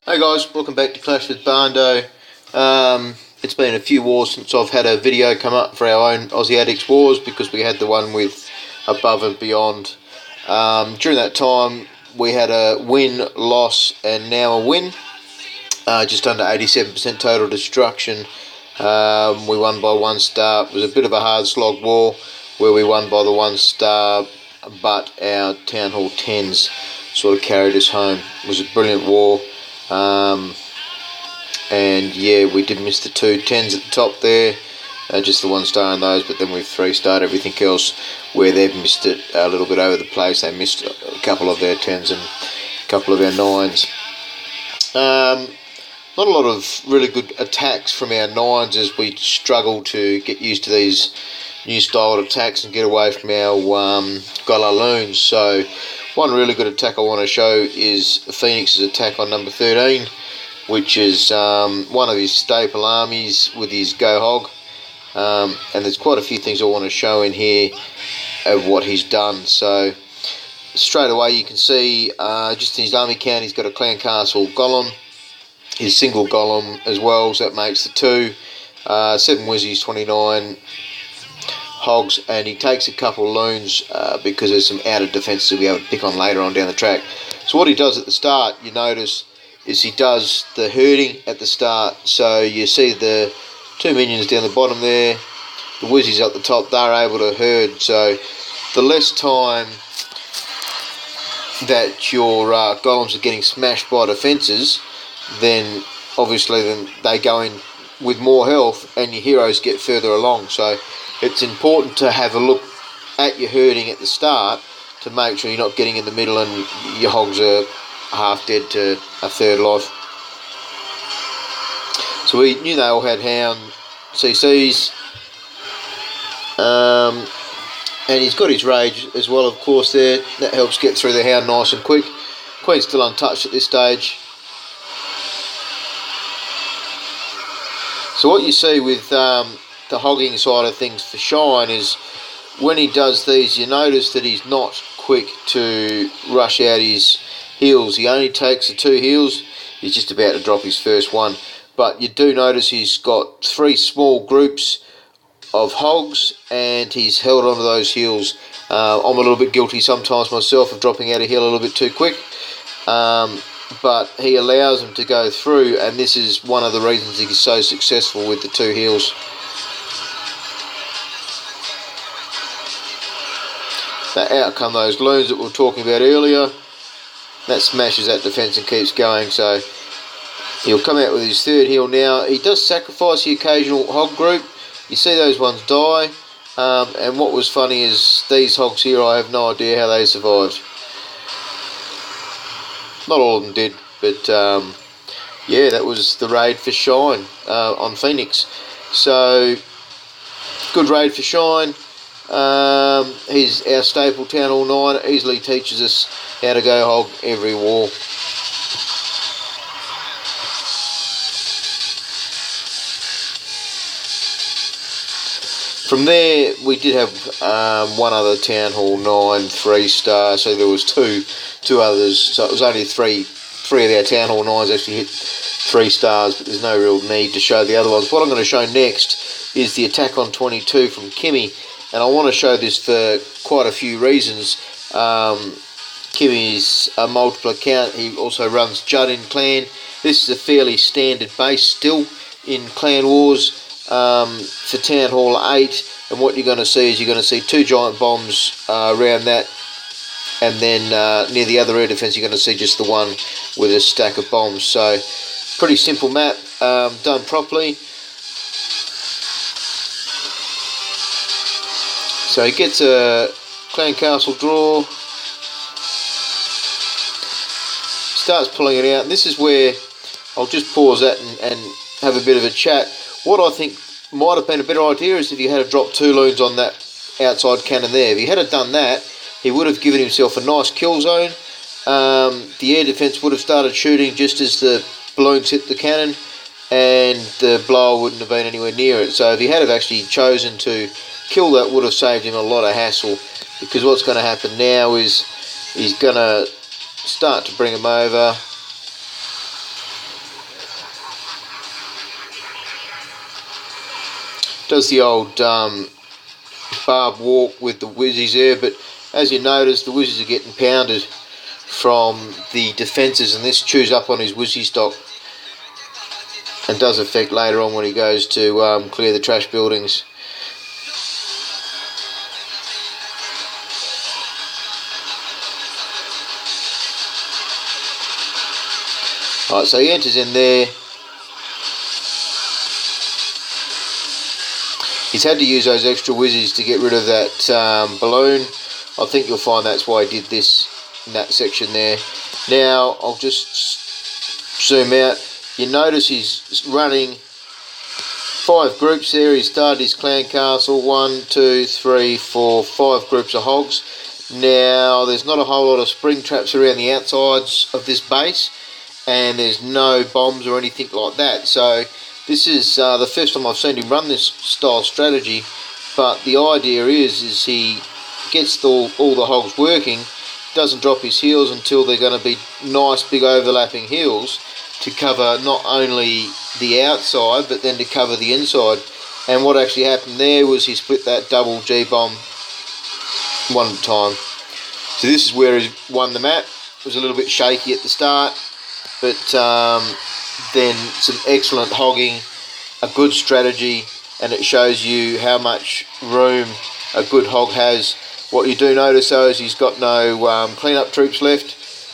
Hey guys, welcome back to Clash with Barndo. It's been a few wars since I've had a video come up for our own Aussie Addicts Wars, because we had the one with Above and Beyond. During that time we had a win, loss and now a win. Just under 87% total destruction. We won by 1 star. It was a bit of a hard slog war where we won by the 1 star, but our Town Hall 10s sort of carried us home. It was a brilliant war. And yeah, we did miss the 2 10s at the top there, just the 1 star on those, but then we've 3-starred everything else where they've missed it a little bit over the place. They missed a couple of their 10s and a couple of our 9s. Not a lot of really good attacks from our 9s as we struggle to get used to these new style attacks and get away from our Golaloons. So one really good attack I want to show is Phoenix's attack on number 13, which is one of his staple armies with his Go Hog. And there's quite a few things I want to show in here of what he's done. So straight away you can see just in his army count he's got a Clan Castle Golem, his single Golem as well, so that makes the 2, 7 Wizzies, 29 Hogs, and he takes a couple of loons because there's some outer defences he'll be able to pick on later on down the track. So what he does at the start, you notice, is he does the herding at the start. So you see the 2 minions down the bottom there, the Wizzies up the top, they're able to herd. So the less time that your golems are getting smashed by defences, then obviously they go in with more health and your heroes get further along. So it's important to have a look at your herding at the start to make sure you're not getting in the middle and your hogs are half dead to a third life. So we knew they all had Hound CCs, and he's got his Rage as well, of course, there. That helps get through the Hound nice and quick. Queen's still untouched at this stage. So what you see with the hogging side of things for Shine is when he does these, you notice that he's not quick to rush out his heals. He only takes the 2 heals. He's just about to drop his first one. But you do notice he's got 3 small groups of hogs and he's held onto those heals. I'm a little bit guilty sometimes myself of dropping out a hill a little bit too quick. But he allows them to go through, and this is one of the reasons he's so successful with the 2 heals. That out come those loons that we were talking about earlier. That smashes that defence and keeps going. So he'll come out with his 3rd heal now. He does sacrifice the occasional hog group. You see those ones die. And what was funny is these hogs here, I have no idea how they survived. Not all of them did, but yeah, that was the raid for Shine on Phoenix. So good raid for Shine. He's our staple Town Hall 9, easily teaches us how to go hog every war. From there we did have one other Town Hall 9 3-star, so there was two others, so it was only three of our Town Hall 9s actually hit 3 stars, but there's no real need to show the other ones. What I'm going to show next is the attack on 22 from Kimmy, and I want to show this for quite a few reasons. Kimmy's a multiple account. He also runs Judd in Clan. This is a fairly standard base still in Clan Wars for Town Hall 8, and what you're going to see is you're going to see 2 giant bombs around that, and then near the other air defence you're going to see just the one with a stack of bombs. So pretty simple map, done properly. So he gets a Clan Castle draw, starts pulling it out, and this is where I'll just pause that and have a bit of a chat. What I think might have been a better idea is if you had to drop 2 loons on that outside cannon there. If he had done that, he would have given himself a nice kill zone. The air defence would have started shooting just as the balloons hit the cannon, and the blower wouldn't have been anywhere near it. So if he had have actually chosen to kill that, would have saved him a lot of hassle, because what's going to happen now is he's going to start to bring him over. does the old barb walk with the Wizzies there, but as you notice, the Wizzies are getting pounded from the defences, and this chews up on his Wizzy stock and does affect later on when he goes to clear the trash buildings. Right, so he enters in there. He's had to use those extra Wizzies to get rid of that balloon. I think you'll find that's why he did this in that section there. Now, I'll just zoom out. You notice he's running 5 groups there. He started his clan castle. 1, 2, 3, 4, 5 groups of hogs. Now, there's not a whole lot of spring traps around the outsides of this base, and there's no bombs or anything like that. So this is the first time I've seen him run this style strategy, but the idea is he gets all the hogs working, doesn't drop his heels until they're going to be nice big overlapping heels to cover not only the outside but then to cover the inside. And what actually happened there was he split that double G-bomb one at a time. So this is where he won the map. It was a little bit shaky at the start, but then some excellent hogging, a good strategy, and it shows you how much room a good hog has. What you do notice though is he's got no cleanup troops left,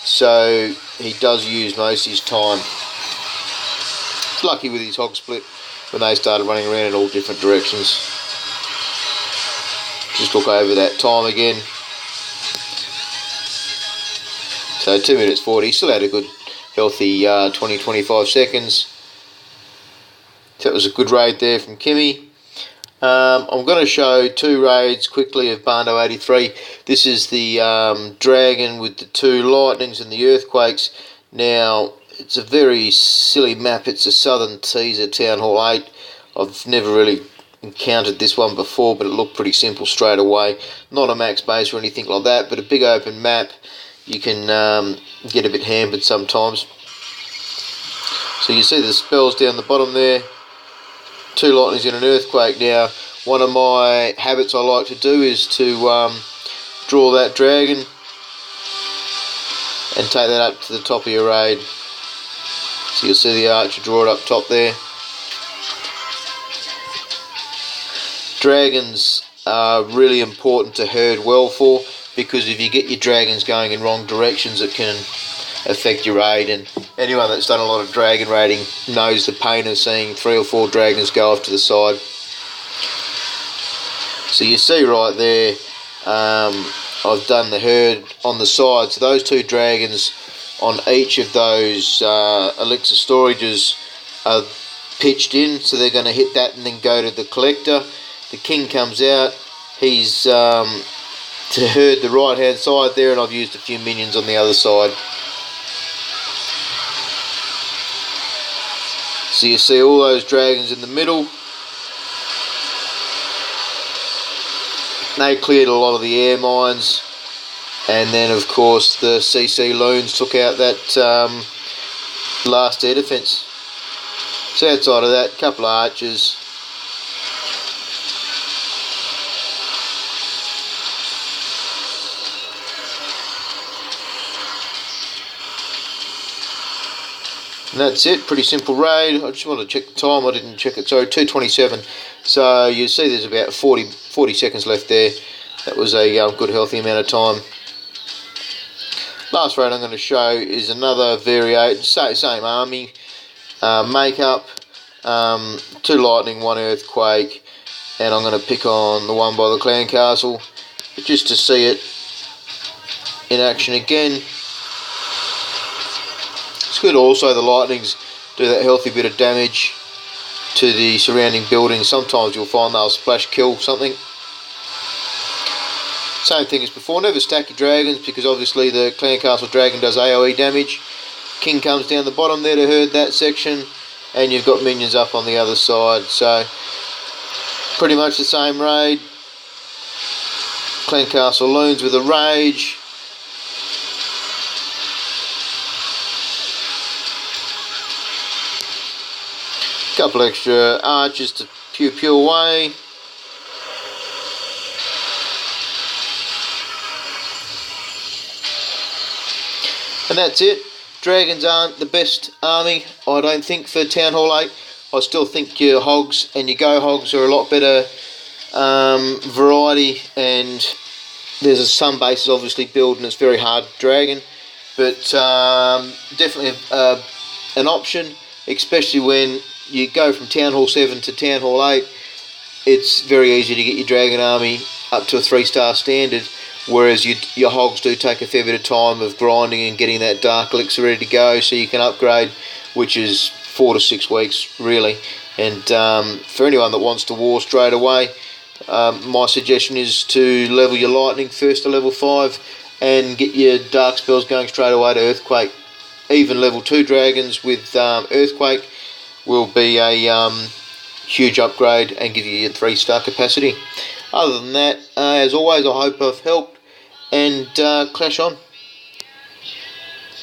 so he does use most of his time. He's lucky with his hog split when they started running around in all different directions. Just look over that time again. So 2 minutes 40, still had a good healthy 20-25 seconds. So that was a good raid there from Kimmy. I'm going to show 2 raids quickly of Bando 83. This is the dragon with the 2 lightnings and the earthquakes. Now, it's a very silly map. It's a Southern Teaser Town Hall 8. I've never really encountered this one before, but it looked pretty simple straight away. Not a max base or anything like that, but a big open map. You can get a bit hampered sometimes. So you see the spells down the bottom there. 2 lightnings and an earthquake. Now, one of my habits I like to do is to draw that dragon and take that up to the top of your raid. So you'll see the archer draw it up top there. Dragons are really important to herd well for, because if you get your dragons going in wrong directions, it can affect your raid, and anyone that's done a lot of dragon raiding knows the pain of seeing 3 or 4 dragons go off to the side. So you see right there, I've done the herd on the side, so those 2 dragons on each of those elixir storages are pitched in, so they're going to hit that and then go to the collector. The king comes out, he's to herd the right hand side there, and I've used a few minions on the other side. So you see all those dragons in the middle. They cleared a lot of the air mines, and then of course the CC loons took out that last air defence. So outside of that, a couple of archers. And that's it, pretty simple raid. I just wanted to check the time, I didn't check it, sorry, 2:27. So you see there's about 40 seconds left there. That was a good healthy amount of time. Last raid I'm going to show is another variation, same army, makeup, 2 lightning, 1 earthquake, and I'm going to pick on the one by the clan castle, just to see it in action again. It's good also, the lightnings do that healthy bit of damage to the surrounding buildings. Sometimes you'll find they'll splash kill something. Same thing as before, never stack your dragons, because obviously the clan castle dragon does AoE damage. King comes down the bottom there to herd that section, and you've got minions up on the other side. So pretty much the same raid. Clan castle loons with a rage. Couple extra archers to Pew pew away. And that's it. Dragons aren't the best army, I don't think, for Town Hall 8. I still think your hogs and your go hogs are a lot better variety, and there's some bases obviously build and it's very hard dragon, but definitely an option, especially when you go from Town Hall 7 to Town Hall 8. It's very easy to get your dragon army up to a 3-star standard, whereas your hogs do take a fair bit of time of grinding and getting that dark elixir ready to go so you can upgrade, which is 4 to 6 weeks really. And for anyone that wants to war straight away, my suggestion is to level your lightning first to level 5 and get your dark spells going straight away to earthquake. Even level 2 dragons with earthquake will be a huge upgrade and give you your 3-star capacity. Other than that, as always, I hope I've helped, and clash on.